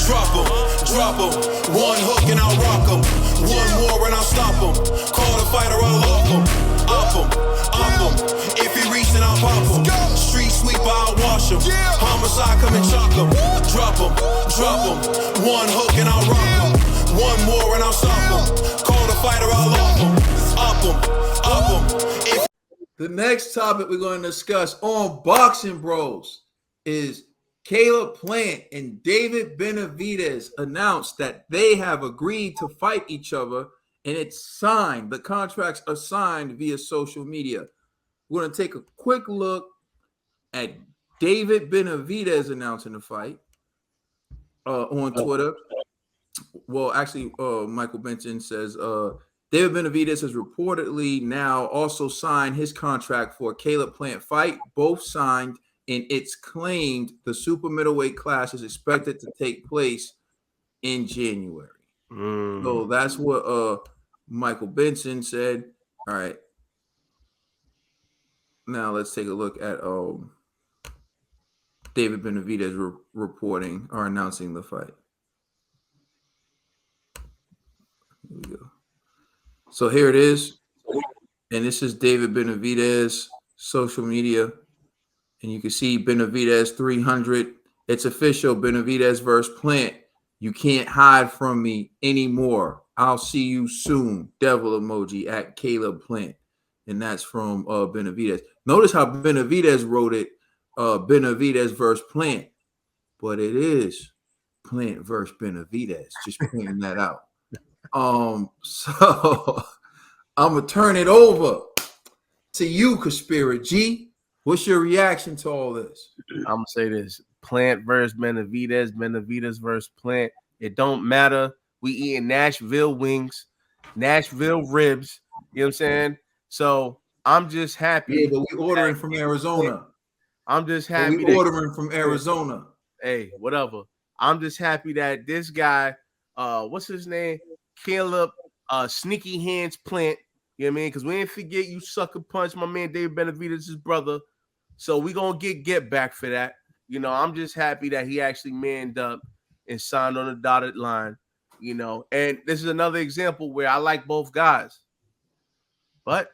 Drop 'em. One hook and I'll rock 'em. One more and I'll stop 'em. Call the fighter, I'll lock 'em. Up 'em. If he reach, then I'll pop 'em. Street sweeper, I'll wash 'em. Homicide, come and chalk 'em. Drop 'em. One hook and I'll rock 'em. One more and I'll stop 'em. Call the fighter, I'll lock 'em. Up 'em. The next topic we're going to discuss on Boxing Bros is Caleb Plant and David Benavidez announced that they have agreed to fight each other, and it's signed. The contracts are signed via social media. We're going to take a quick look at David Benavidez announcing the fight on Twitter. Well, actually, Michael Benson says David Benavidez has reportedly now also signed his contract for a Caleb Plant fight. Both signed, and it's claimed the super middleweight class is expected to take place in January. So that's what Michael Benson said. All right. Now let's take a look at David Benavidez reporting or announcing the fight. Here we go. So here it is. And this is David Benavidez social media. And you can see Benavidez 300. It's official. Benavidez versus Plant. You can't hide from me anymore. I'll see you soon. Devil emoji at Caleb Plant. And that's from Benavidez. Notice how Benavidez wrote it. Benavidez versus Plant. But it is Plant versus Benavidez. Just pointing that out. So I'm going to turn it over to you, Conspiracy G. What's your reaction to all this? I'm going to say this. Plant versus Benavidez, Benavidez versus Plant. It don't matter. We eating Nashville wings, Nashville ribs. You know what I'm saying? So I'm just happy. Yeah, but we ordering from Arizona. I'm just happy. We ordering from Arizona. Hey, whatever. I'm just happy that this guy, what's his name? Caleb Sneaky Hands Plant. You know what I mean? Because we ain't forget you sucker punch my man David Benavidez's brother. So we gonna get back for that. You know, I'm just happy that he actually manned up and signed on the dotted line. You know, and this is another example where I like both guys, but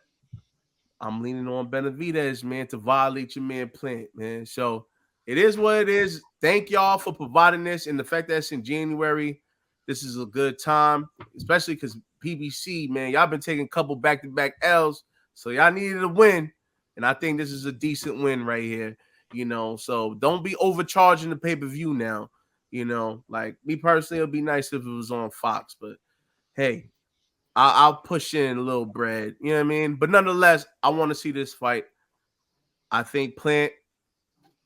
I'm leaning on Benavidez, man, to violate your man Plant, man. So it is what it is. Thank y'all for providing this, and the fact that it's in January, this is a good time, especially because PBC, man, y'all been taking a couple back-to-back L's, so y'all needed a win. And I think this is a decent win right here, you know. So don't be overcharging the pay-per-view now, you know. Like, me personally, it would be nice if it was on Fox. But, hey, I'll push in a little bread, you know what I mean? But nonetheless, I want to see this fight. I think Plant,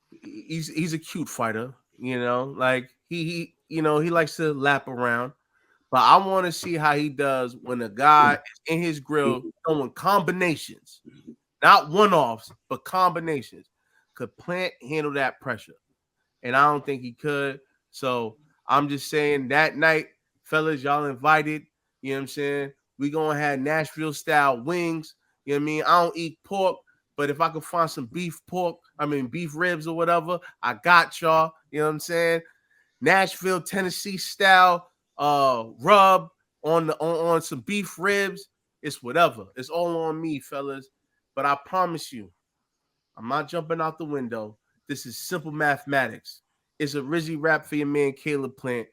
he's a cute fighter, you know. Like, he you know, he likes to lap around. But I want to see how he does when a guy is in his grill throwing combinations. Not one-offs, but combinations. Could Plant handle that pressure? And I don't think he could. So I'm just saying that night, fellas, y'all invited. You know what I'm saying? We going to have Nashville-style wings. You know what I mean? I don't eat pork, but if I could find some beef ribs or whatever, I got y'all. You know what I'm saying? Nashville, Tennessee-style rub on some beef ribs. It's whatever. It's all on me, fellas. But I promise you, I'm not jumping out the window. This is simple mathematics. It's a Rizzy rap for your man Caleb Plant.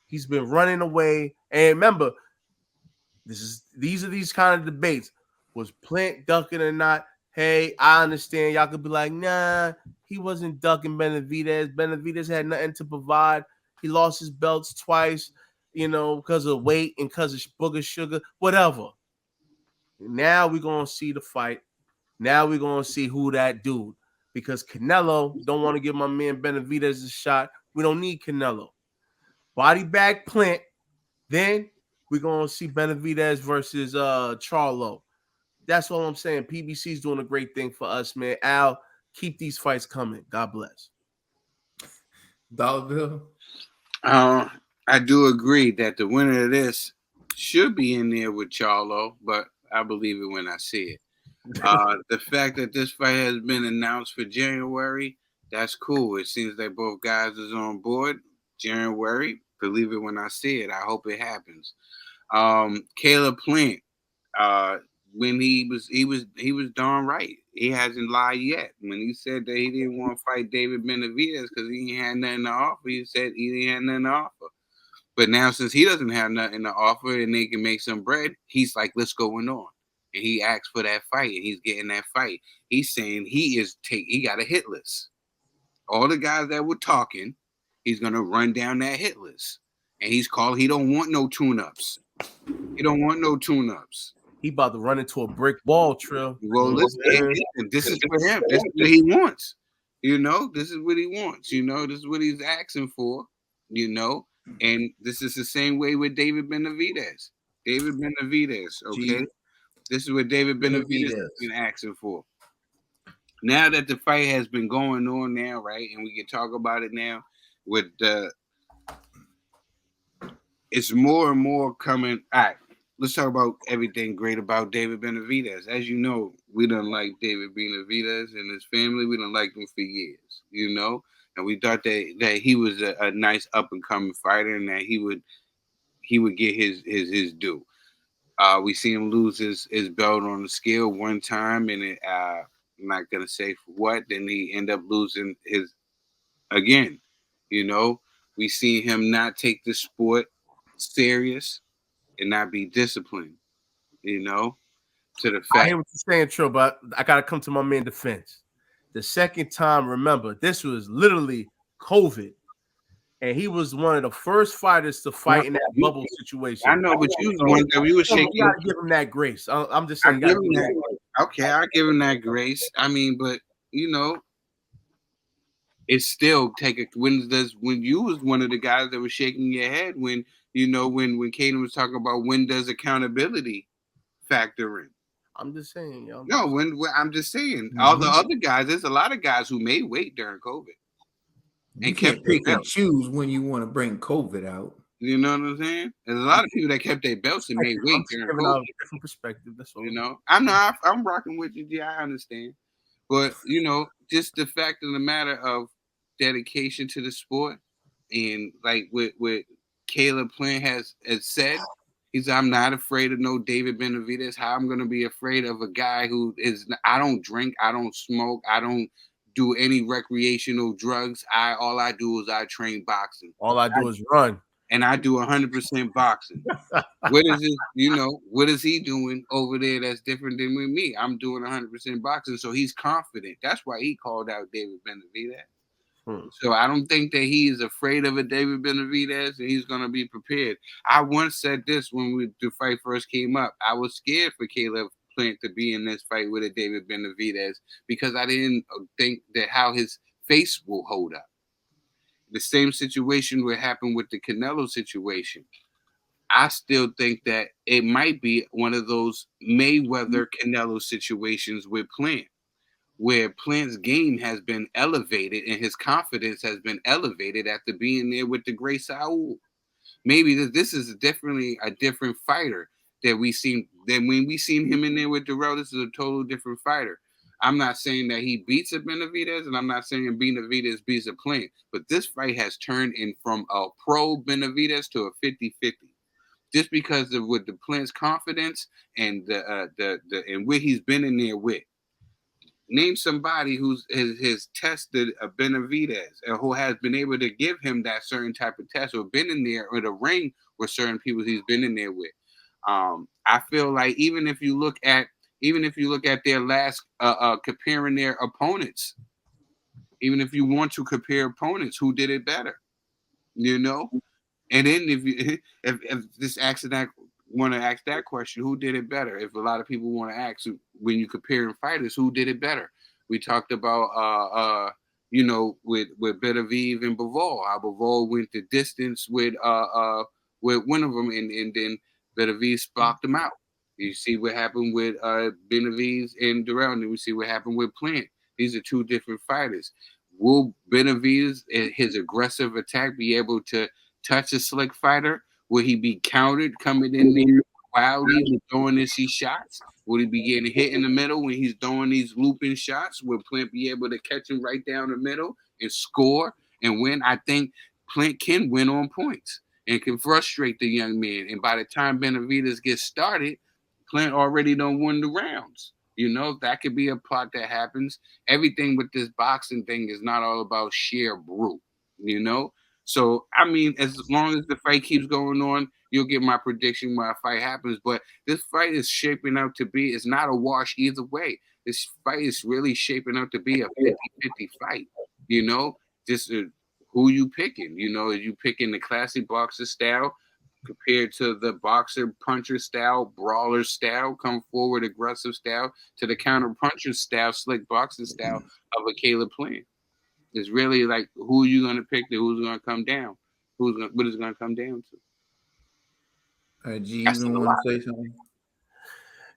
He's been running away. And remember, these are these kind of debates. Was Plant ducking or not? Hey, I understand. Y'all could be like, nah, he wasn't ducking Benavidez. Benavidez had nothing to provide. He lost his belts twice, you know, because of weight and because of booger sugar, whatever. Now we're going to see the fight. Now we're going to see who that dude. Because Canelo don't want to give my man Benavidez a shot. We don't need Canelo. Body bag Plant. Then we're going to see Benavidez versus Charlo. That's all I'm saying. PBC's doing a great thing for us, man. Al, keep these fights coming. God bless. Dollar Bill? I do agree that the winner of this should be in there with Charlo, but I believe it when I see it. The fact that this fight has been announced for January, that's cool. It seems like both guys is on board. January, Believe it when I see it. I hope it happens. Caleb Plant, when he was darn right. He hasn't lied yet. When he said that he didn't want to fight David Benavidez because he ain't had nothing to offer, he said he didn't have nothing to offer. But now since he doesn't have nothing to offer and they can make some bread, he's like, let's go on. And he asked for that fight and he's getting that fight. He's saying he got a hit list. All the guys that were talking, he's gonna run down that hit list. And he don't want no tune-ups. He don't want no tune-ups. He about to run into a brick wall, Trill. Well, listen, this is for him. This is what he wants. This is what he wants. This is what he's asking for. And this is the same way with David Benavidez. Okay? This is what David Benavidez has been asking for. Now that the fight has been going on now, right, and we can talk about it now, with it's more and more coming. All right, let's talk about everything great about David Benavidez. As you know, we don't like David Benavidez and his family. We don't like them for years, and we thought that he was a nice up and coming fighter and that he would get his due. We see him lose his belt on the scale one time, and I'm not gonna say for what. Then he end up losing his again. We see him not take the sport serious and not be disciplined. To the fact. I hear what you're saying, Trill, but I gotta come to my man's defense. The second time, remember, this was literally COVID. And he was one of the first fighters to fight in that bubble situation. I know, but you was one that we were shaking. You gotta give him that grace. I'm just saying. Okay, I'll give him that grace. I mean, but it's still when you was one of the guys that was shaking your head when when Kaden was talking about when does accountability factor in. I'm just saying, yo. No, I'm just saying, all the other guys. There's a lot of guys who made weight during COVID. You can't pick and choose when you want to bring COVID out. You know what I'm saying? There's a lot of people that kept their belts and made weight during COVID. Different perspective. That's all. I'm rocking with you. Yeah, I understand. But just the fact of the matter of dedication to the sport, and like what Caleb Plant has said, he said, "I'm not afraid of no David Benavidez. How I'm going to be afraid of a guy who is? I don't drink. I don't smoke. I don't do any recreational drugs. All I do is I train boxing. All I do is run. And I do 100% boxing. What is it? What is he doing over there that's different than with me? I'm doing 100% boxing, so he's confident. That's why he called out David Benavidez. So I don't think that he is afraid of a David Benavidez, and he's going to be prepared. I once said this when the fight first came up. I was scared for Caleb Plant to be in this fight with a David Benavidez because I didn't think that how his face will hold up. The same situation would happen with the Canelo situation. I still think that it might be one of those Mayweather-Canelo situations with Plant, where Plant's game has been elevated and his confidence has been elevated after being there with the great Saul. Maybe this is definitely a different fighter that we seen than when we seen him in there with Darrell. This is a total different fighter. I'm not saying that he beats a Benavidez, and I'm not saying Benavidez beats a Plant, but this fight has turned in from a pro Benavidez to a 50-50. Just because of with the Plant's confidence and the and what he's been in there with. Name somebody who's has tested a Benavidez or who has been able to give him that certain type of test or been in there or the ring with certain people he's been in there with. I feel like even if you look at their last comparing their opponents, even if you want to compare opponents, who did it better, And then if this accident want to ask that question, who did it better? If a lot of people want to ask when you comparing fighters, who did it better? We talked about with Benavidez and Bivol, how Bivol went the distance with one of them, and then Benavidez sparked them out. You see what happened with Benavidez and Darrell, and we see what happened with Plant. These are two different fighters. Will Benavidez, his aggressive attack, be able to touch a slick fighter? Will he be countered coming in there wildly throwing these shots? Will he be getting hit in the middle when he's throwing these looping shots? Will Plant be able to catch him right down the middle and score and win? I think Plant can win on points. and can frustrate the young man. And by the time Benavidez gets started, Plant already done won the rounds. You know, that could be a plot that happens. Everything with this boxing thing is not all about sheer brute, you know? So, I mean, as long as the fight keeps going on, you'll get my prediction when a fight happens. But this fight is shaping out to be, it's not a wash either way. This fight is really shaping out to be a 50-50 fight, you know? Just who you picking? You know, are you picking the classic boxer style compared to the boxer puncher style, brawler style, come forward aggressive style, to the counter puncher style, slick boxing style of a Caleb Plant? It's really like who are you going to pick, who's going to come down, what is going to come down to. G, you That's don't a want lot. to say something?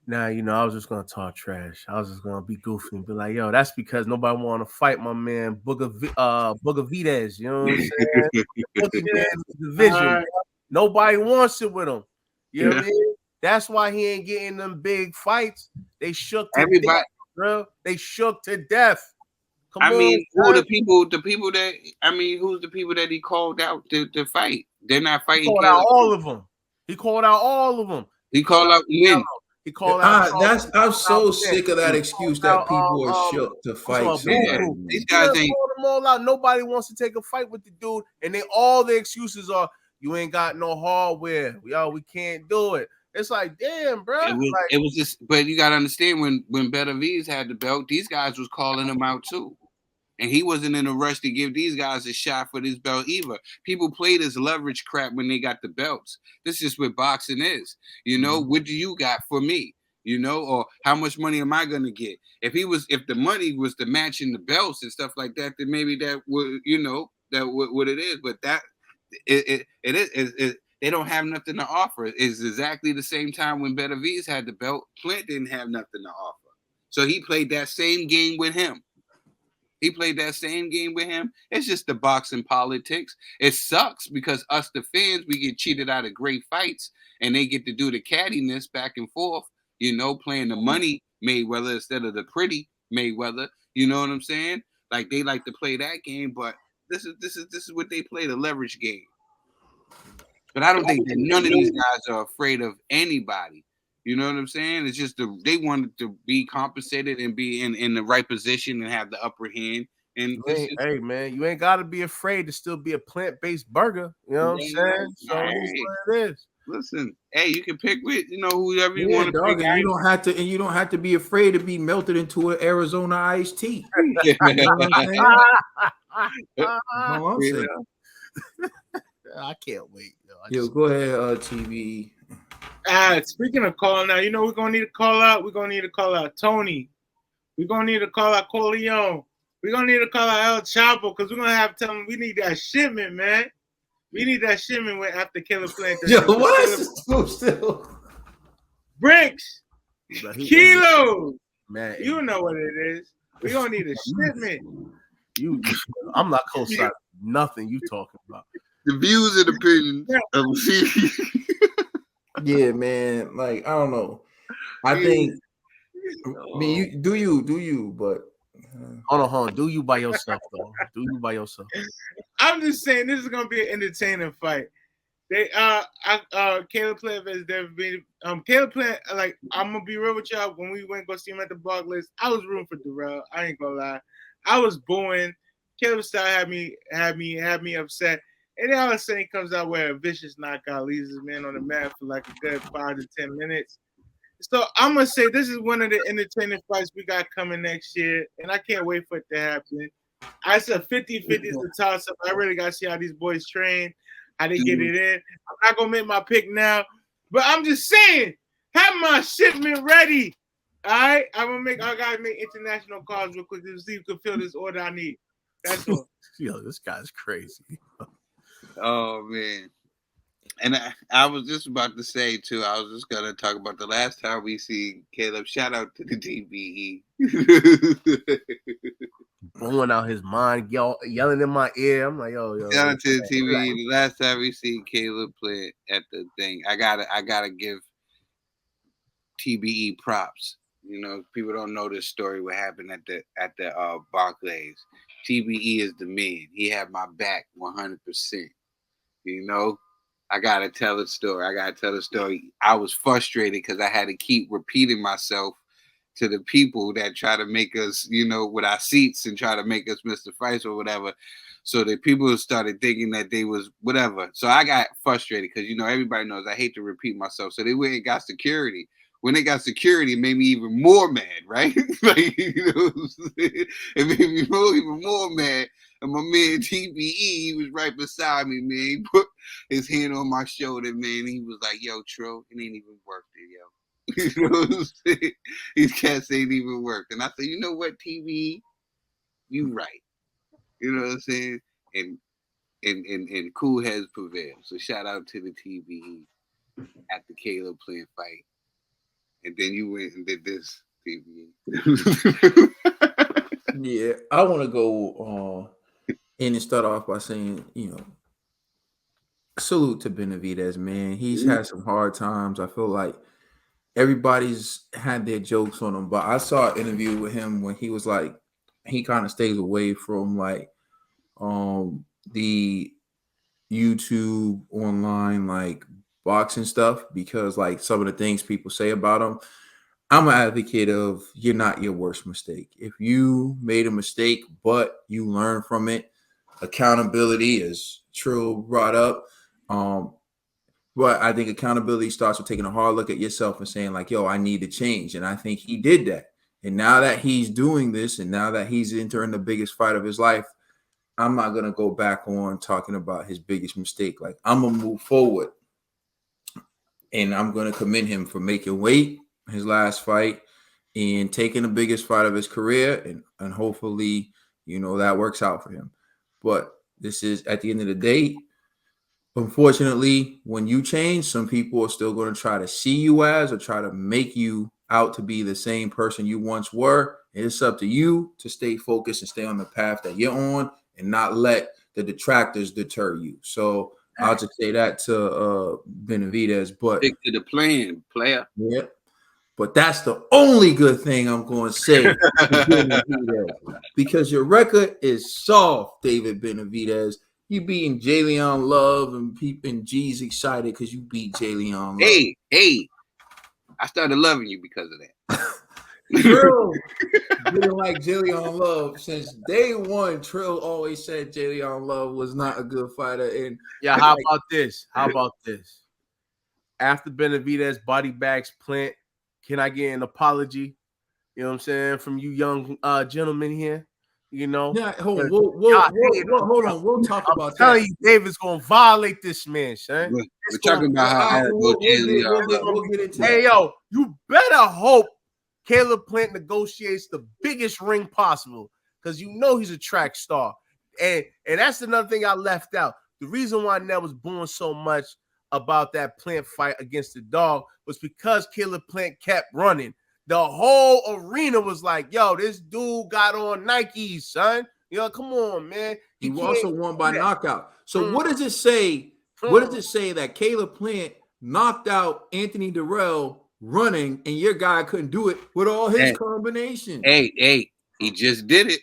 Nah, you know, I was just gonna talk trash. I was just gonna be goofy and be like, "Yo, that's because nobody want to fight my man Benavidez." You know what I'm saying? Boogeyman's division. Nobody wants it with him. You know what I mean? That's why he ain't getting them big fights. They shook to death, bro. They shook to death. Who are the people that, who's the people that he called out to fight? They're not fighting. He called out all of them. He called out Lynn. He called out. I'm so sick of that excuse that people are shook to fight somebody. These guys ain't called them all out. Nobody wants to take a fight with the dude, and all the excuses are, you ain't got no hardware. We can't do it. It's like, damn, bro. It was just, but you gotta understand when Benavidez had the belt, these guys was calling him out too. And he wasn't in a rush to give these guys a shot for this belt either. People play this leverage crap when they got the belts. This is what boxing is. You know, what do you got for me? You know, or how much money am I gonna get? If the money was to match in the belts and stuff like that, then maybe that would, you know, that what it is. But that it is. They don't have nothing to offer. It's exactly the same time when Benavidez had the belt, Plant didn't have nothing to offer. So he played that same game with him. It's just the boxing politics. It sucks because us, the fans, we get cheated out of great fights, and they get to do the cattiness back and forth, you know, playing the money Mayweather instead of the pretty Mayweather. You know what I'm saying? Like, they like to play that game, but this is what they play, the leverage game. But I don't think that none of these guys are afraid of anybody. You know what I'm saying? It's just they wanted to be compensated and be in the right position and have the upper hand. And hey, man, you ain't got to be afraid to still be a plant-based burger. You know what I'm saying? So it is what it is. Listen, hey, you can pick with, you know, whoever you want to pick. And you don't have to be afraid to be melted into an Arizona iced tea. You know what I'm saying? I can't wait. Yo, go ahead, TV. Speaking of calling out, you know, we're gonna need to call out. We're gonna need to call out Tony. We're gonna need to call out Corleone. We're gonna need to call out El Chapo because we're gonna have to tell them we need that shipment, man. We need that shipment after Caleb Plant. Yo, what? Still. Bricks, kilos. Man, you know what it is. We're gonna need a shipment. I'm not co-signing nothing you talking about. The views and opinions of yeah, man. Like, I don't know. I think you do, but hold on. Do you by yourself though? Do you by yourself? I'm just saying this is gonna be an entertaining fight. They Caleb Plant has never been Caleb Plant, like, I'm gonna be real with y'all. When we went go see him at the Barclays, I was rooting for Durrell. I ain't gonna lie. I was booing. Caleb style had me upset. And then all of a sudden he comes out where a vicious knockout leaves his man on the mat for like a good 5 to 10 minutes. So I'm going to say this is one of the entertaining fights we got coming next year, and I can't wait for it to happen. I said 50-50 is the toss-up. I really got to see how these boys train, how they get it in. I'm not going to make my pick now, but I'm just saying, have my shipment ready. All right? I got to make international calls real quick to see if you can fill this order I need. That's all. Yo, this guy's crazy. Oh, man. And I was just about to say, too, I was just going to talk about the last time we see Caleb. Shout out to the DBE. Blowing out his mind, yelling in my ear. I'm like, yo. Shout out to the TBE. The last time we see Caleb play at the thing, I gotta give TBE props. You know, people don't know this story, what happened at the Barclays. TBE is the man. He had my back 100%. You know, I gotta tell the story. I was frustrated because I had to keep repeating myself to the people that try to make us, with our seats and try to make us miss the fights or whatever. So that people started thinking that they was whatever. So I got frustrated because everybody knows I hate to repeat myself. So they went and got security. When they got security, it made me even more mad, right? Like, it made me even more mad. And my man TBE, he was right beside me, man. He put his hand on my shoulder, man. He was like, "Yo, Tro, it ain't even worth it, yo." You know what I'm saying? These cats ain't even worked. And I said, you know what, TBE? You right. You know what I'm saying? And cool heads prevail. So shout out to the TBE at the Caleb Plant fight. And then you went and did this, TBE. Yeah, I want to go in and start off by saying, salute to Benavidez, man. He's had some hard times. I feel like everybody's had their jokes on him, but I saw an interview with him when he was like, he kind of stays away from like the YouTube online like boxing stuff because like some of the things people say about him. I'm an advocate of you're not your worst mistake. If you made a mistake, but you learn from it, accountability is Trill brought up. But I think accountability starts with taking a hard look at yourself and saying like, yo, I need to change. And I think he did that. And now that he's doing this and now that he's entering the biggest fight of his life, I'm not going to go back on talking about his biggest mistake. Like I'm going to move forward and I'm going to commend him for making weight his last fight and taking the biggest fight of his career. And hopefully, that works out for him. But this is at the end of the day, unfortunately, when you change, some people are still going to try to see you as or try to make you out to be the same person you once were. It's up to you to stay focused and stay on the path that you're on and not let the detractors deter you. So I'll just say that to Benavidez. But stick to the plan, player. Yeah. But that's the only good thing I'm going to say because your record is soft, David Benavidez. You beating Jalen Love and G's excited because you beat Jalen Love. Hey, I started loving you because of that. Trill didn't like Jalen Love since day one. Trill always said Jalen Love was not a good fighter. And how about this? After Benavidez body bags Plant, can I get an apology? You know what I'm saying? From you young gentlemen here. Yeah, hold on. We'll talk about that. I'm telling you, David's gonna violate this man, son. We're talking about how we'll get into Hey, yo, you better hope Caleb Plant negotiates the biggest ring possible because he's a track star. And that's another thing I left out. The reason why I never was born so much about that Plant fight against the dog was because Caleb Plant kept running. The whole arena was like, yo, this dude got on Nikes, son. Come on, man. He also won by knockout. So what does it say? What does it say that Caleb Plant knocked out Anthony Durrell running and your guy couldn't do it with all his combinations? Hey, he just did it.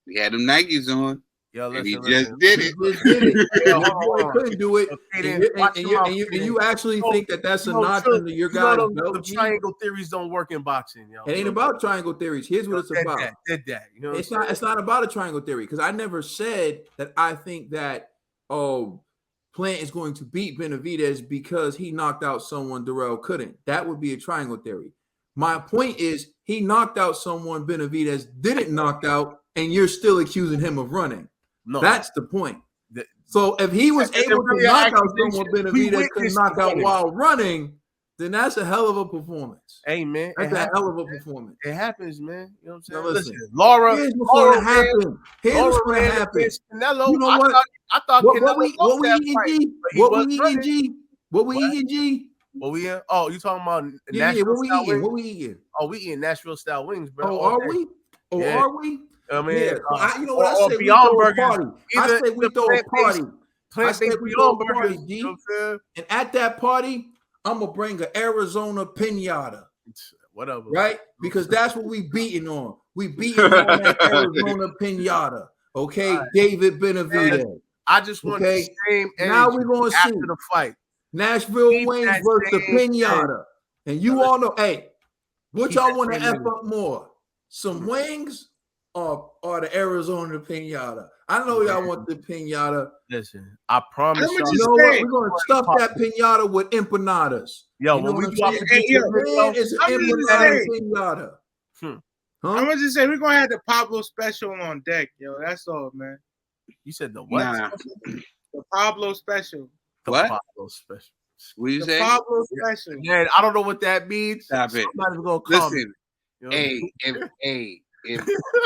He had them Nikes on. Yo, listen, and he just did it. He couldn't do it. And you actually think that that's a notch under your guy's belt? The triangle theories don't work in boxing, yo. It ain't about triangle theories. Here's what it's about. Did that. It's not about a triangle theory because I never said that I think that Plant is going to beat Benavidez because he knocked out someone Durrell couldn't. That would be a triangle theory. My point is he knocked out someone Benavidez didn't knock out, and you're still accusing him of running. No, that's the point. So if he was able to knock out someone Benavidez couldn't knock out while running, then that's a hell of a performance. Hey, man. That's a hell of a performance. It happens, man. You know what I'm saying? Now listen, Laura. Here's what's going to happen. Here's what's going to happen. Canelo, you know what? I thought what we eating, G? What we eating, G? What we eating, G? What we in? Oh, you talking about Nashville what we eating? Wings? What we eating? Oh, we eating Nashville style wings, bro. Oh, are we? Oh, yeah. Are we? I mean, yeah. You know what I say? We throw a party. I say we throw a party. I say we throw a party, G. You know and at that party, I'm gonna bring an Arizona pinata. Whatever. Right? Because that's what we beating on. We beating on that Arizona pinata. Okay, right. David Benavidez. I just want the same energy now we're gonna after see the fight. Nashville Keep Wings that versus the same Pinata. And you all know, hey, what Keep y'all that want to same F energy. up more? Some wings or the Arizona Pinata? I know y'all want the Pinata. Listen, I promise I'ma y'all. just You know what? say- We're gonna stuff that Pinata with empanadas. Yo, You know when we what I'm do our saying? Hey, yo, Man, it's an I'm gonna just empanada say- Pinata. Hmm. Huh? I'm gonna just say we're gonna have the Pablo special on deck, yo. That's all, man. You said the what? Nah. The Pablo special. The What? Pablo special. What you The say? Pablo special. Man, I don't know what that means. Stop it. Somebody's gonna call me. Listen, You know what I hey, mean? if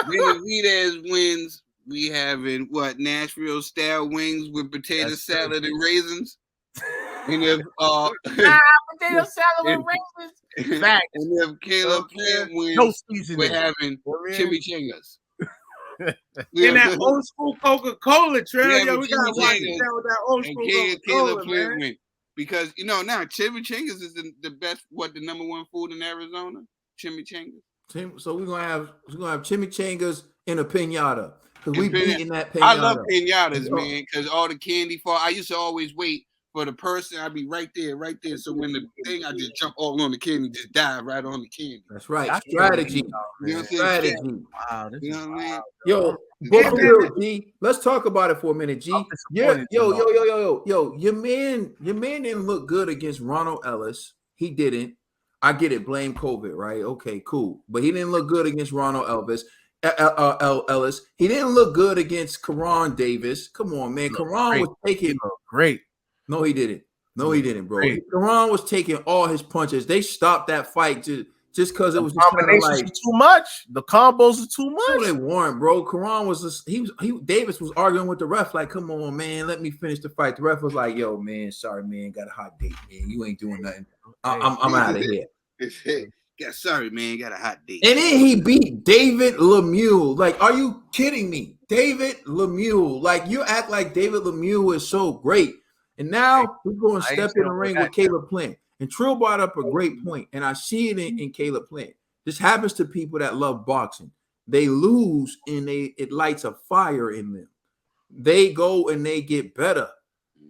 Benavidez wins, we having what Nashville style wings with potato That's salad and raisins. And if potato salad with raisins. Facts. and if Caleb Plant wins, No seasoning. we're having You know what I mean? chimichangas. In that old school Coca-Cola trail, Yeah, yo, but we gotta watch chimichangas it down with that old and school Caleb Coca-Cola, Plant man. win. Because now chimichangas is the best, the number one food in Arizona? Chimichangas. So we're gonna have chimichangas in a pinata because we And pina- beating that pinata. I love pinatas, Yo. man, because all the candy fall. I used to always wait for the person. I'd be right there. So when the thing, I just jump all on the candy, just dive right on the candy. That's right. I can't Strategy. believe You know what I'm saying? Strategy. Wow, this You is know what I mean? Yo, Yeah, but for man. real, G, let's talk about it for a minute, G. I'm Yeah, disappointed yo, in y'all. your man didn't look good against Ronald Ellis. He didn't. I get it. Blame COVID, right? Okay, cool. But he didn't look good against Ronald Ellis. He didn't look good against Karan Davis. Come on, man. Karan was taking. Great. No, he didn't. No, he didn't, bro. Great. Karan was taking all his punches. They stopped that fight just because it was The just kind of combinations like are too much. The combos are too no, they much. weren't, bro. Karan was just, Davis was arguing with the ref, like, come on, man, let me finish the fight. The ref was like, yo, man, sorry, man, got a hot date, man. You ain't doing nothing. I'm out of here. Yeah, sorry, man, got a hot date. And then he beat David Lemieux. Like, are you kidding me? David Lemieux. Like, you act like David Lemieux is so great. And now we're going to step in the ring with Caleb Plant. And Trill brought up a great point, and I see it in Caleb Plant. This happens to people that love boxing. They lose, and it lights a fire in them. They go and they get better,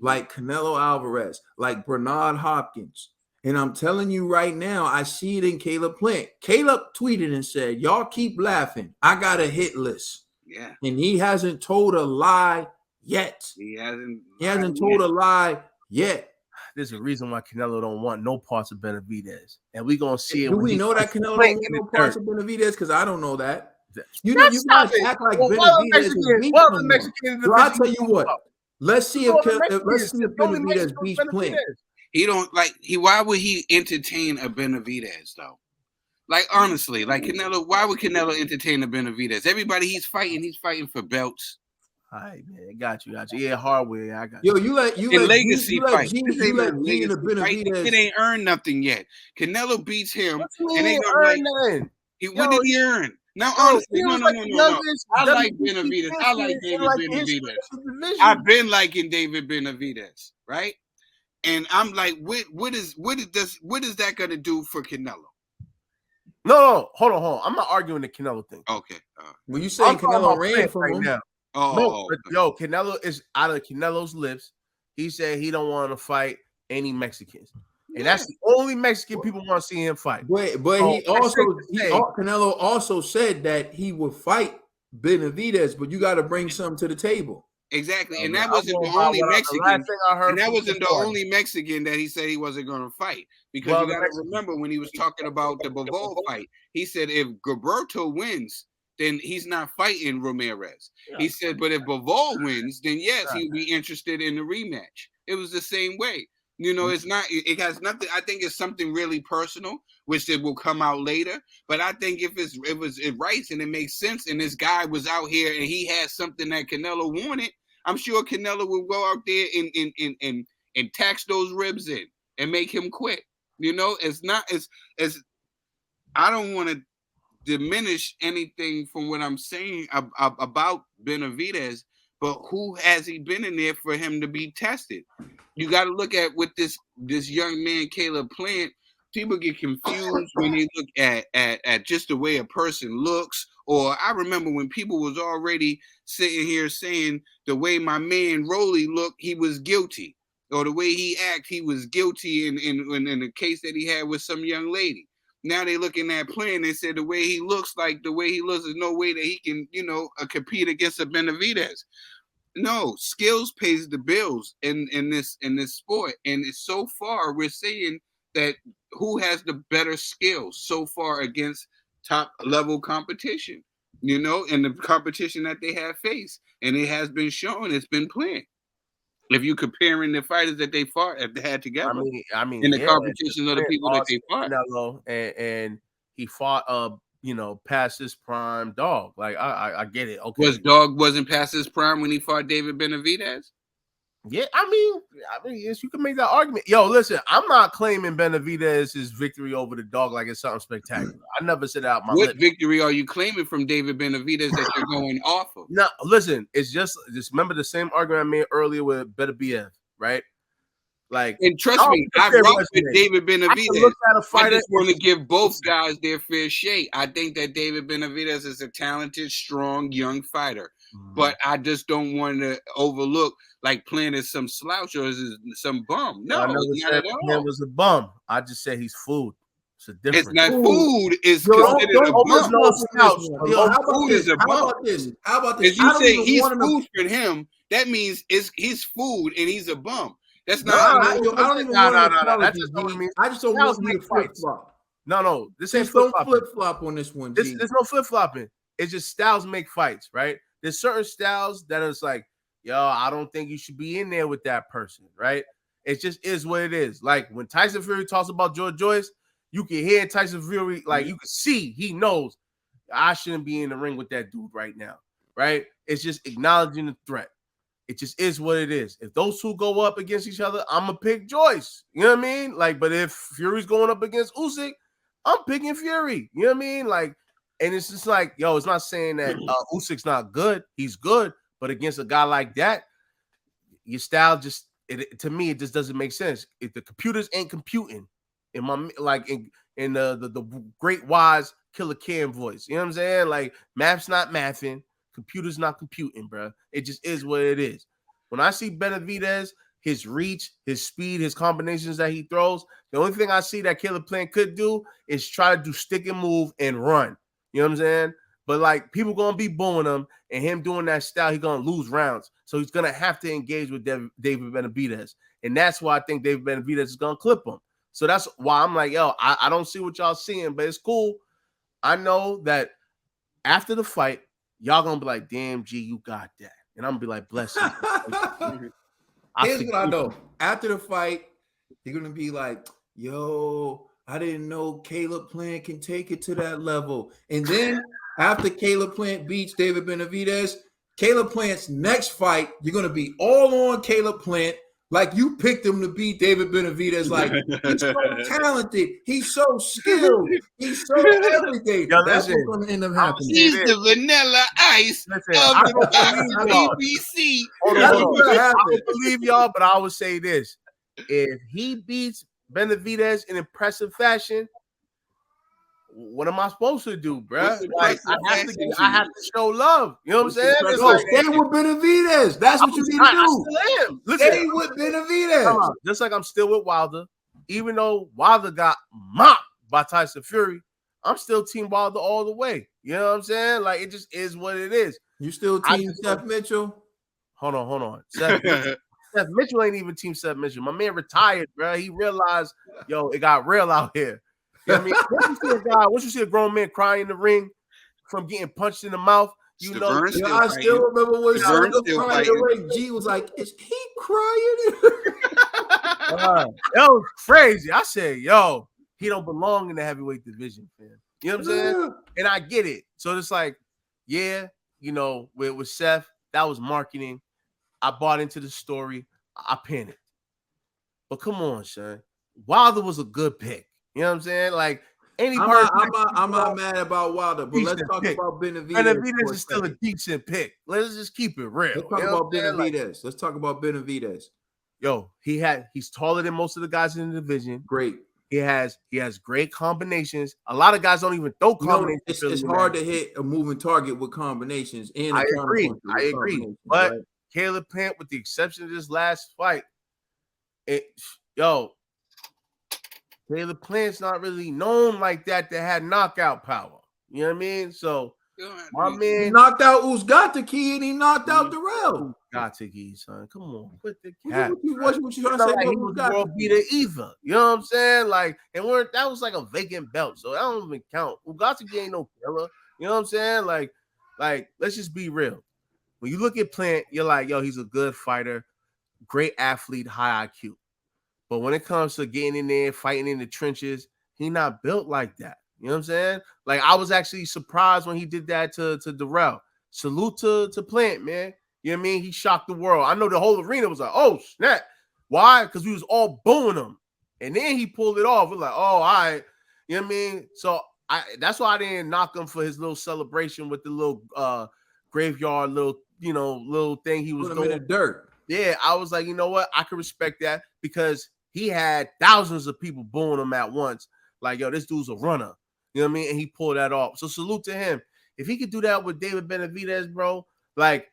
like Canelo Alvarez, like Bernard Hopkins. And I'm telling you right now, I see it in Caleb Plant. Caleb tweeted and said, y'all keep laughing. I got a hit list. Yeah. And he hasn't told a lie yet. He hasn't told a lie yet. There's a reason why Canelo don't want no parts of Benavidez. And we're going to see it. Do we know that Canelo don't want no parts of Benavidez? Because I don't know that. You guys act like Benavidez is beat someone. I'll tell you what. Let's see if Benavidez beats Plant. He don't like why would he entertain a Benavidez though? Like honestly, like Canelo, why would Canelo entertain a Benavidez? Everybody he's fighting for belts. All right, man, got you. Yeah, hardware. I got you. Yo, you let legacy fight. Benavidez. It ain't earned nothing yet. Canelo beats him, and ain't earned nothing. What did he earn? Now, honestly, no. I like Benavidez. I like David Benavidez. I've been liking David Benavidez, right? And I'm like, what is that gonna do for Canelo? No, hold on. I'm not arguing the Canelo thing. Okay. When you saying Canelo ran from him now. Yo, Canelo is out of Canelo's lips. He said he don't want to fight any Mexicans. And that's the only Mexican people want to see him fight. But Canelo also said that he would fight Benavidez, but you got to bring something to the table. Exactly, and that wasn't the only Mexican. And that wasn't the only Mexican that he said he wasn't going to fight. Because you got to remember when he was talking about the Bivol fight, he said if Gilberto wins, then he's not fighting Ramirez. Yeah. He said, but if Bivol wins, then yes, he would be interested in the rematch. It was the same way. You know, it's not. It has nothing. I think it's something really personal, which it will come out later. But I think if it was right and it makes sense, and this guy was out here and he had something that Canelo wanted, I'm sure Canelo will go out there and tax those ribs in and make him quit. You know, it's not as I don't want to diminish anything from what I'm saying about Benavidez, but who has he been in there for him to be tested? You got to look at with this young man, Caleb Plant. People get confused when they look at just the way a person looks Or I remember when people was already sitting here saying the way my man Rolly looked, he was guilty. Or the way he act, he was guilty in the case that he had with some young lady. Now they looking at playing. They said the way he looks, there's no way that he can, compete against a Benavidez. No, skills pays the bills in this sport, and it's so far we're saying that who has the better skills so far against top level competition, and the competition that they have faced, and it has been shown it's been playing. If you comparing the fighters that they fought, if they had together, I mean, in the competition of the people that they fought, Canelo, and he fought past his prime dog. Like I get it. Okay, Dog wasn't past his prime when he fought David Benavidez? Yeah, I mean, yes, you can make that argument. Yo, listen, I'm not claiming Benavidez's victory over the dog like it's something spectacular. I never said out my What lips. victory are you claiming from David Benavidez that you're going off of? No, listen, it's just remember the same argument I made earlier with Benavidez, right? Like, and trust me, I rock with David Benavidez. I just want to give both guys their fair shake. I think that David Benavidez is a talented, strong, young fighter. But I just don't want to overlook like playing as some slouch or as some bum. No, I never said he was a bum. I just said he's food. It's a difference. It's not food. Is considered a bum. How about this? If you say he's food for him, that means he's food and he's a bum. That's not. I don't even want to. I just don't want you to flip flop. No, this ain't flip flop on this one. There's no flip flopping. It's just styles make fights, right? There's certain styles that is like, yo, I don't think you should be in there with that person, right? It just is what it is. Like when Tyson Fury talks about George Joyce, you can hear Tyson Fury, like you can see he knows I shouldn't be in the ring with that dude right now, right? It's just acknowledging the threat. It just is what it is. If those two go up against each other, I'm gonna pick Joyce. You know what I mean? Like, but if Fury's going up against Usyk, I'm picking Fury. You know what I mean? Like, and it's just like, yo, it's not saying that Usyk's not good. He's good, but against a guy like that, your style just, to me, it just doesn't make sense. If the computers ain't computing, in the great wise Killer Cam voice, you know what I'm saying? Like, math's not mathing, computers not computing, bro. It just is what it is. When I see Benavidez, his reach, his speed, his combinations that he throws, the only thing I see that Caleb Plant could do is try to do stick and move and run. You know what I'm saying? But like people gonna be booing him, and him doing that style, he's gonna lose rounds. So he's gonna have to engage with David Benavidez, and that's why I think David Benavidez is gonna clip him. So that's why I'm like, yo, I don't see what y'all seeing, but it's cool. I know that after the fight, y'all gonna be like, damn, G, you got that, and I'm gonna be like, bless you. Here's what I know. After the fight, you're gonna be like, yo, I didn't know Caleb Plant can take it to that level. And then after Caleb Plant beats David Benavidez, Caleb Plant's next fight, you're going to be all on Caleb Plant like you picked him to beat David Benavidez. Like, he's so talented. He's so skilled. He's so everything. Yo, that's what's going to end up happening. He's the vanilla ice of the BBC. I don't believe y'all, but I would say this. If he beats Benavidez in impressive fashion, what am I supposed to do, bro? Like, I have to show love. You know what I'm saying? Stay with Benavidez. That's what you need to do. I still am. Stay with Benavidez. Just like I'm still with Wilder, even though Wilder got mopped by Tyson Fury, I'm still Team Wilder all the way. You know what I'm saying? Like, it just is what it is. You still Team Seth Mitchell? Hold on. Seth Mitchell ain't even Team Seth Mitchell. My man retired, bro. He realized, yo, it got real out here. You know what I mean? Once you see a grown man crying in the ring from getting punched in the mouth, you know. I still remember when Sean was crying in the ring. G was like, is he crying? That was crazy. I said, yo, he don't belong in the heavyweight division, man. You know what I'm saying? And I get it. So it's like, yeah, you know, with Seth, that was marketing. I bought into the story. I panicked. But come on, son. Wilder was a good pick. You know what I'm saying? Like, I'm not mad about Wilder, but let's talk about Benavidez. Benavidez is still a decent pick. Let's just keep it real. Let's talk about Benavidez. Let's talk about Benavidez. Yo, he's taller than most of the guys in the division. Great. He has great combinations. A lot of guys don't even throw combinations. It's hard to hit a moving target with combinations and a counterpuncher. I agree. But right? Caleb Plant, with the exception of this last fight, Caleb Plant's not really known like that had knockout power. You know what I mean? So my man, he knocked out Uzgataki and he knocked out Darrell. Uzgataki, son, come on, quit the cap. What you trying to say? Like he was world beater either. You know what I'm saying? Like, and that was like a vacant belt, so that don't even count. Uzgataki ain't no killer. You know what I'm saying? Like, let's just be real. When you look at Plant, you're like, yo, he's a good fighter, great athlete, high IQ. But when it comes to getting in there, fighting in the trenches, he not built like that. You know what I'm saying? Like, I was actually surprised when he did that to Darrell. Salute to Plant, man. You know what I mean? He shocked the world. I know the whole arena was like, oh, snap. Why? Because we was all booing him. And then he pulled it off. We're like, oh, all right. You know what I mean? So that's why I didn't knock him for his little celebration with the little graveyard little thing he was doing. In the dirt. Yeah, I was like, you know what? I can respect that because he had thousands of people booing him at once. Like, yo, this dude's a runner. You know what I mean? And he pulled that off. So salute to him. If he could do that with David Benavidez, bro, like,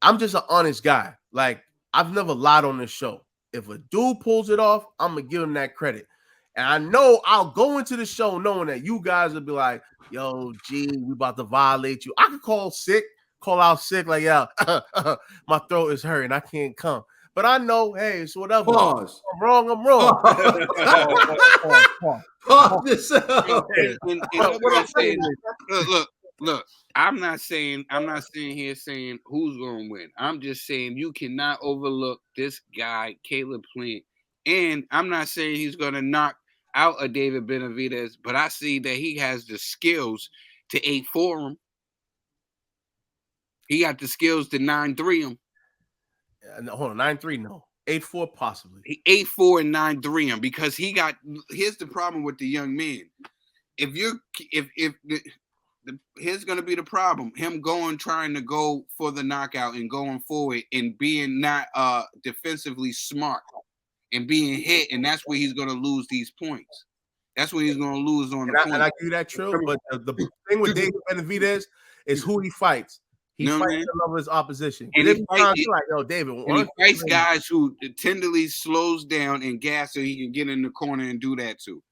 I'm just an honest guy. Like, I've never lied on this show. If a dude pulls it off, I'm going to give him that credit. And I know I'll go into the show knowing that you guys will be like, yo, G, we about to violate you. I could call out sick, like, yeah, my throat is hurting. I can't come. But I know, hey, it's whatever. Pause. I'm wrong. Pause this up. Look. I'm not sitting here saying who's going to win. I'm just saying you cannot overlook this guy, Caleb Plant. And I'm not saying he's going to knock out a David Benavidez, but I see that he has the skills to 8-4 him. He got the skills to 9-3 him. Hold on, 9-3, no. 8-4 possibly. He 8-4 and 9-3 him because here's the problem with the young man. Here's going to be the problem. Him trying to go for the knockout and going forward and being not defensively smart and being hit, and that's where he's going to lose these points. That's where he's going to lose on the point. And I give you that true, but the thing with David Benavidez is who he fights. He fights the love of his opposition. And he fights guys who tenderly slows down and gas so he can get in the corner and do that too.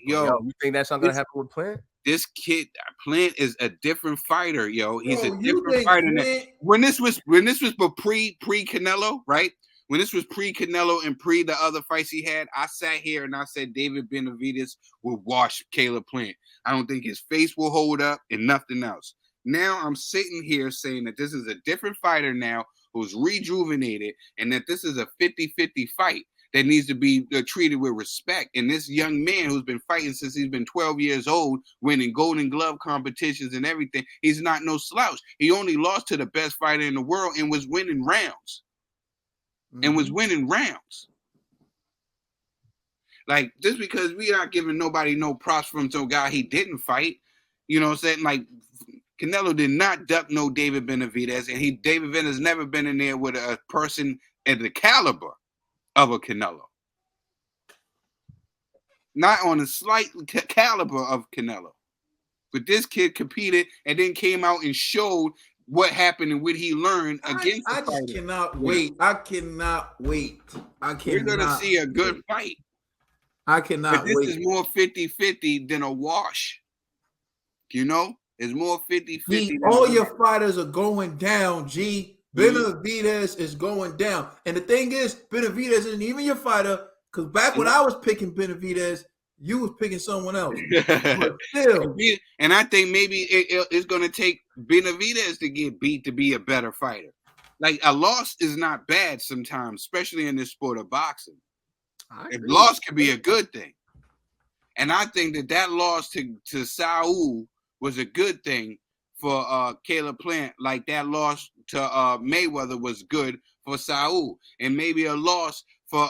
Yo, you think that's not going to happen with Plant? This kid, Plant, is a different fighter, yo. He's a different fighter. When this was pre Canelo, right? When this was pre Canelo and pre the other fights he had, I sat here and I said David Benavidez will wash Caleb Plant. I don't think his face will hold up and nothing else. Now I'm sitting here saying that this is a different fighter now who's rejuvenated and that this is a 50-50 fight that needs to be treated with respect. And this young man who's been fighting since he's been 12 years old, winning Golden Glove competitions and everything, he's not no slouch. He only lost to the best fighter in the world and was winning rounds. Like, just because we not giving nobody no props from some guy he didn't fight, you know what I'm saying? Like, Canelo did not duck no David Benavidez, and David Benavidez has never been in there with a person at the caliber of a Canelo. Not on a slight caliber of Canelo. But this kid competed and then came out and showed what happened and what he learned against I just cannot wait. I cannot wait. We're going to see a good fight. I cannot wait. This is more 50-50 than a wash. You know? It's more 50-50. All your fighters are going down, G. Benavidez is going down. And the thing is, Benavidez isn't even your fighter, because back when I was picking Benavidez, you was picking someone else. But still. And I think maybe it's going to take Benavidez to get beat to be a better fighter. Like, a loss is not bad sometimes, especially in this sport of boxing. A loss can be a good thing. And I think that loss to Saul was a good thing for Caleb Plant, like that loss to Mayweather was good for Saul, and maybe a loss for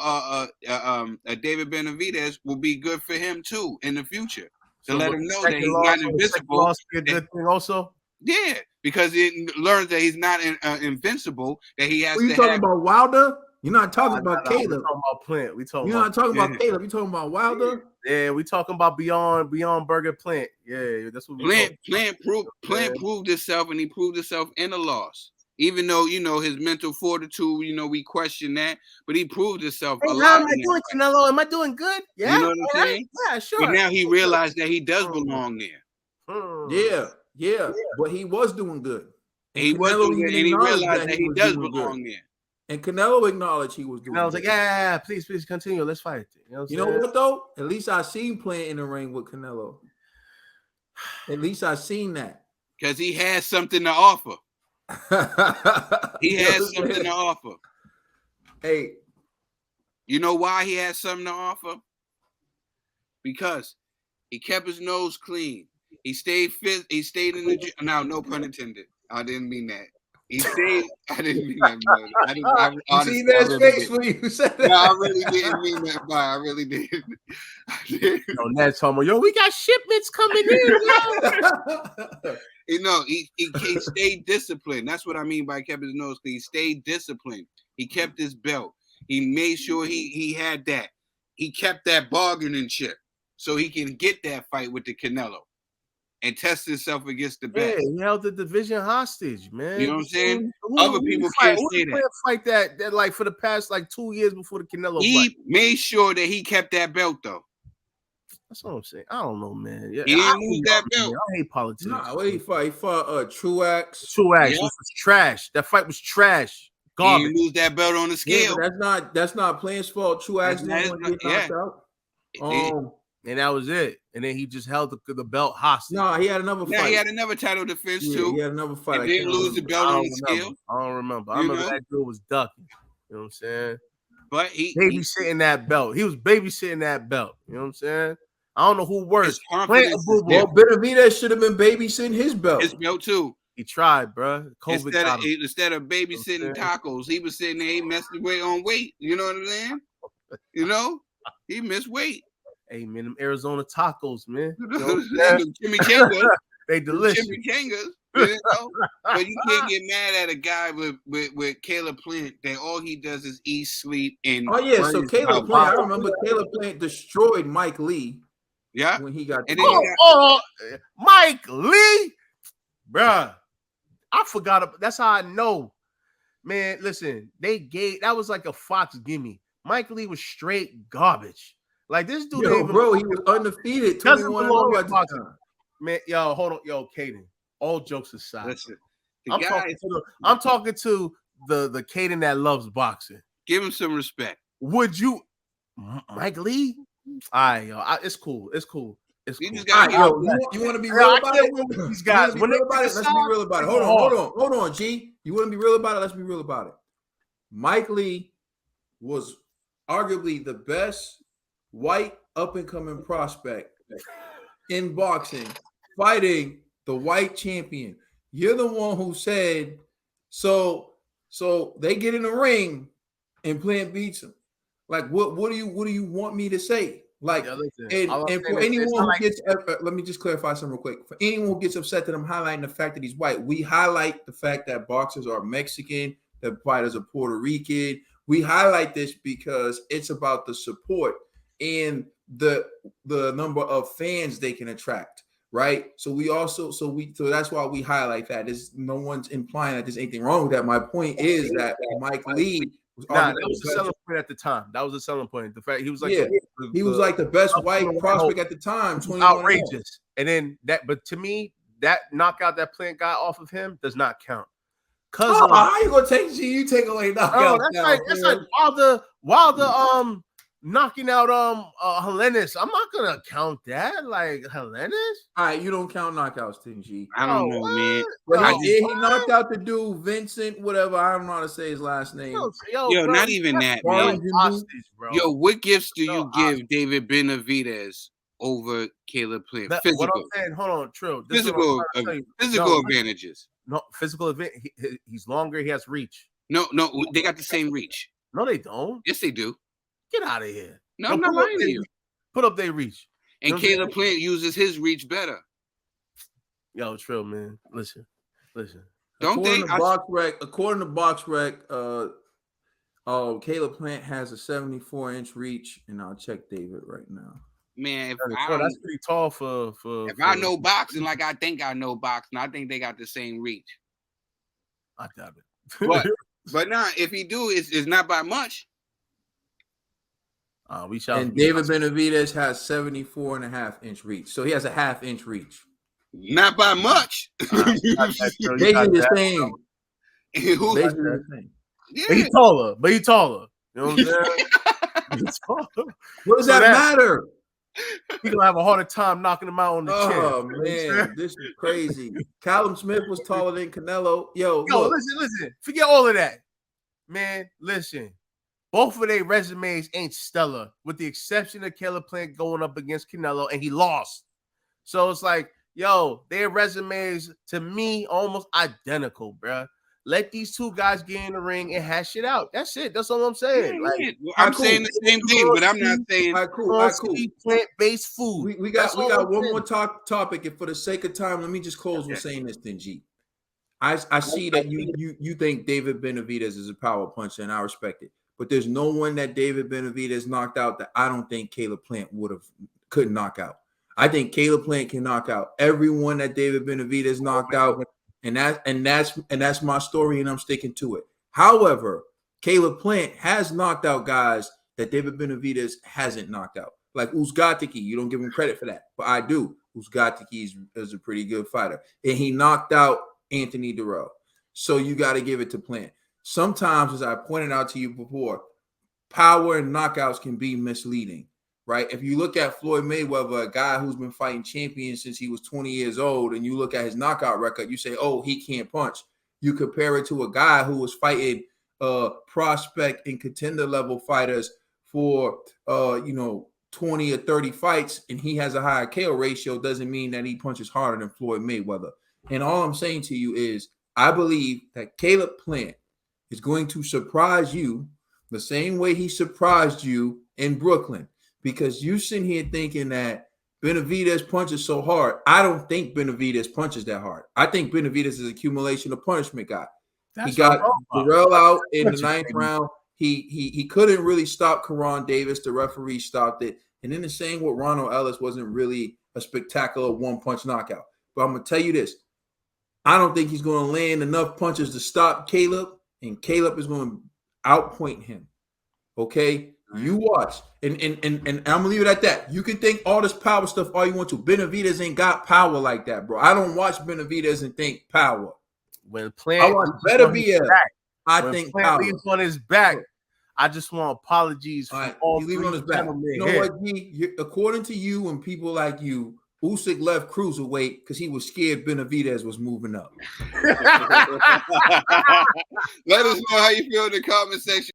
David Benavidez will be good for him too in the future to let him know that he's not invincible. Loss be a good thing also. Yeah, because it learns that he's not invincible. That he has. Are you talking about Wilder? You're not talking about Caleb. We talking about Plant. You're not talking about Caleb. You talking about Wilder? Yeah, we talking about beyond Burger Plant. Yeah, that's what we Plant proved himself, and he proved himself in a loss. Even though, his mental fortitude, we question that, but he proved himself a lot. How am I doing, Canelo? Am I doing good? Yeah. You know what I'm saying? Yeah, sure. But now he realized that he does belong there. Yeah. But he was doing good. And he was doing good, and he realized that he does belong there. And Canelo acknowledged he was doing good. I was like, yeah, please continue. Let's fight. You know what, though? At least I seen Plant in the ring with Canelo. At least I seen that. Because he has something to offer. He has something to offer. Hey. You know why he has something to offer? Because he kept his nose clean. He stayed fit. He stayed in the gym. Now, no pun intended. I didn't mean that. He stayed. I didn't mean that. You see that face when you said that? No, I really didn't mean that. I really didn't. That's talking. Yo, we got shipments coming in. He stayed disciplined. That's what I mean by kept his nose clean. He stayed disciplined. He kept his belt. He made sure he had that. He kept that bargaining chip so he can get that fight with the Canelo and test himself against the best. Yeah, he held the division hostage, man. You know what I'm saying? Other people can't say that. Fight that like for the past 2 years before the Canelo he fight. Made sure that he kept that belt though. That's what I'm saying. I don't know, man. Yeah, he didn't lose that belt. I hate politics. Nah, what did he fight? He fought Truax. Truax, which was trash. That fight was trash. Garbage. He didn't lose that belt on the scale. Yeah, that's not Plant's fault. Truax didn't get knocked out. And that was it. And then he just held the belt hostage. No, he had another fight. Yeah, he had another title defense too. He had another fight. He didn't lose the belt on the scale. I don't remember. I remember that dude was ducking. You know what I'm saying? But he babysitting that belt. He was babysitting that belt. You know what I'm saying? I don't know who worse. Well, Benavidez should have been babysitting his belt. His belt too. He tried, bro. COVID instead of babysitting tacos, he was sitting there. He messed away on weight. You know what I'm saying? He missed weight. Hey man, them Arizona tacos, man. Chimichangas. They delicious. Chimichangas. But you can't get mad at a guy with Caleb Plant that all he does is eat, sleep, and so Caleb Plant. I remember Caleb Plant destroyed Mike Lee. Yeah, when he got Mike Lee, bruh. I forgot. That's how I know, man. Listen, that was like a Fox gimme. Mike Lee was straight garbage. Like this dude, he was undefeated. 21 man, yo, hold on, yo, Caden. All jokes aside, listen, I'm talking to the Caden that loves boxing. Give him some respect. Would you, Mike Lee? All right, yo, it's cool. You want to be real about it? These guys, let's be real about it. Hold on, G. You want to be real about it? Let's be real about it. Mike Lee was arguably the best white up-and-coming prospect in boxing, fighting the white champion. You're the one who said, so they get in the ring and Plant beats him. Like, what do you want me to say? Like, and for anyone who gets, let me just clarify something real quick. For anyone who gets upset that I'm highlighting the fact that he's white, we highlight the fact that boxers are Mexican, that fighters are Puerto Rican. We highlight this because it's about the support and the number of fans they can attract, right? So that's why we highlight that. No one's implying that there's anything wrong with that. My point is that Mike Lee that was a selling point at the time. That was a selling point. The fact he was like, he was like the best white prospect at the time. Outrageous. And then but to me, that knockout that Plant got off of him does not count. How you gonna take G? You take away knockout? That's like Wilder knocking out Helenis. I'm not gonna count that. Like Helenis. All right, you don't count knockouts, G. I don't know, man. But he knocked out the dude Vincent, whatever. I don't know how to say his last name. Yo, bro, not even that, man. Yo, what gifts do you give David Benavidez over Caleb Plant? Physical. What I'm saying, hold on, Trill. Physical advantages. No, physical advantage. He's longer. He has reach. No, they got the same reach. No, they don't. Yes, they do. Get out of here. No, I'm not lying to you. Put up their reach. And Caleb Plant uses his reach better. Yo, Trill, man. Listen. According to BoxRec, Oh, Caleb Plant has a 74-inch reach, and I'll check David right now. Man, if That's pretty tall for. If I know boxing like I think I know boxing, I think they got the same reach. I doubt it. But nah, if he do, it's not by much. We shall. And David Benavidez has 74.5-inch reach, so he has a half-inch reach. Not by much. Basically the same. Basically the same. Yeah. But he's taller. You know what I'm saying? What does that matter? He's gonna have a harder time knocking him out on the chin. Oh man, this is crazy. Callum Smith was taller than Canelo. Yo, listen. Forget all of that, man. Listen, both of their resumes ain't stellar, with the exception of Caleb Plant going up against Canelo, and he lost. So it's like, yo, their resumes to me almost identical, bruh. Let these two guys get in the ring and hash it out. That's it. That's all I'm saying. I'm saying the same thing, but I'm not saying cool. Plant-based food. We got one more topic, and for the sake of time, let me just close with saying this, then, G. I see that you think David Benavidez is a power puncher, and I respect it. But there's no one that David Benavidez knocked out that I don't think Caleb Plant couldn't knock out. I think Caleb Plant can knock out everyone that David Benavidez knocked out. And that's my story, and I'm sticking to it. However, Caleb Plant has knocked out guys that David Benavidez hasn't knocked out, like Uzgatiki. You don't give him credit for that, but I do. Uzgatiki is a pretty good fighter, and he knocked out Anthony Durrell. So you got to give it to Plant. Sometimes, as I pointed out to you before, power and knockouts can be misleading. Right? If you look at Floyd Mayweather, a guy who's been fighting champions since he was 20 years old, and you look at his knockout record, you say, oh, he can't punch. You compare it to a guy who was fighting prospect and contender level fighters for 20 or 30 fights, and he has a higher KO ratio, doesn't mean that he punches harder than Floyd Mayweather. And all I'm saying to you is, I believe that Caleb Plant is going to surprise you the same way he surprised you in Brooklyn. Because you sitting here thinking that Benavidez punches so hard. I don't think Benavidez punches that hard. I think Benavidez is an accumulation of punishment guy. He got Durrell out in the 9th round. He couldn't really stop Karan Davis. The referee stopped it. And then the same with Ronald Ellis wasn't really a spectacular one-punch knockout. But I'm going to tell you this. I don't think he's going to land enough punches to stop Caleb, and Caleb is going to outpoint him. Okay? You watch, and I'm gonna leave it at that. You can think all this power stuff all you want to. Benavidez ain't got power like that, bro. I don't watch Benavidez and think power. When Plant, I watch Benavidez. I think Plant leaves on his back. I just want apologies from all three on his back. You know what, G? According to you and people like you, Usyk left cruiserweight because he was scared Benavidez was moving up. Let us know how you feel in the comment section.